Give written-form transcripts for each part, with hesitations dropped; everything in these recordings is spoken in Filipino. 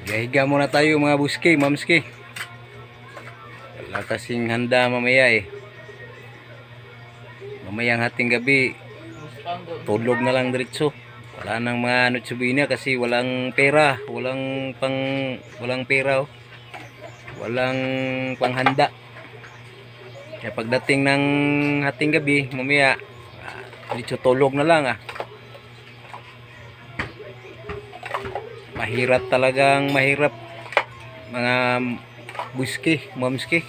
Higa muna tayo mga buski, mamski. Wala kasing handa mamaya eh. Mamayang hating gabi, tulog na lang diretso. Wala nang mga nutsubina kasi walang pera, walang pera oh. Walang panghanda. Kaya pagdating ng hating gabi, mamaya diretso tulog na lang ah. Mahirap talagang mahirap mga buski, mamski.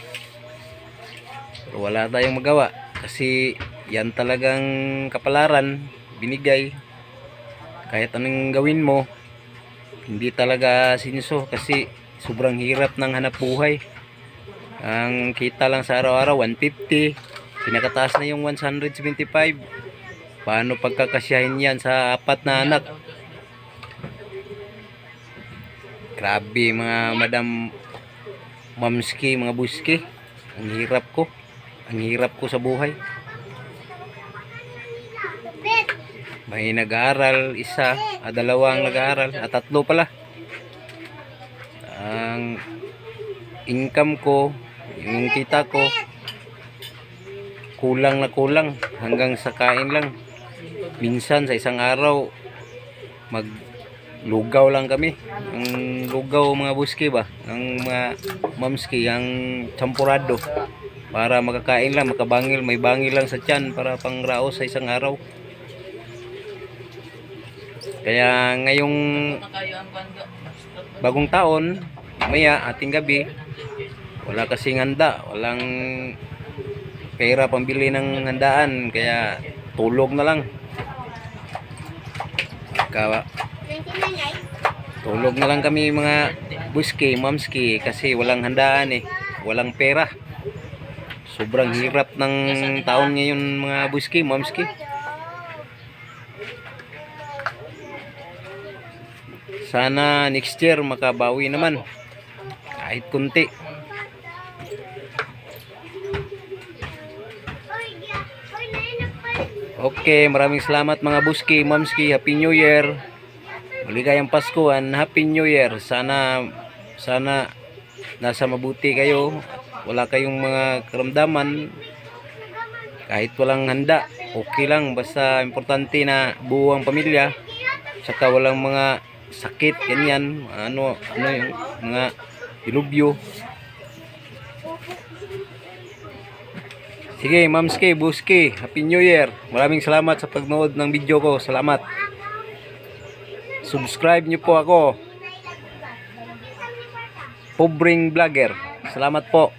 Pero wala tayong magawa kasi yan talagang kapalaran binigay. Kahit anong gawin mo, hindi talaga sinso kasi sobrang hirap ng hanap buhay. Ang kita lang sa araw-araw 150, pinakataas na yung 175. Paano pagkakasyahin yan sa apat na anak? Grabe mga madam mamski, mga buski. Ang hirap ko sa buhay. May nag-aaral, isa, dalawang nag-aaral, tatlo pala. Ang income ko, yung kita ko, kulang na kulang hanggang sa kain lang. Minsan sa isang araw maglugaw lang kami. Ang lugaw mga buski ba, ang mga mamski, ang champurado para makakain lang, makabangil, may bangil lang sa tiyan para pangraos sa isang araw. Kaya ngayong bagong taon, maya ating gabi, wala kasing handa, walang pera pambili ng handaan, kaya tulog na lang. Tulog na lang kami mga buski, mamski kasi walang handaan eh, walang pera. Sobrang hirap ng taon ngayon mga buski, mamski. Sana next year makabawi naman kahit kunti. Okay, maraming salamat mga buski, mamski. Happy New Year. Maligayang Pasko and Happy New Year. Sana nasa mabuti kayo. Wala kayong mga karamdaman. Kahit walang handa, okay lang. Basta importante na buo ang pamilya. Saka walang mga sakit, ganyan. Ano yung mga dilubyo. Sige, mamski, buski, Happy New Year. Maraming salamat sa pagnood ng video ko. Salamat. Subscribe nyo po ako. Pobreng Vlogger. Salamat po.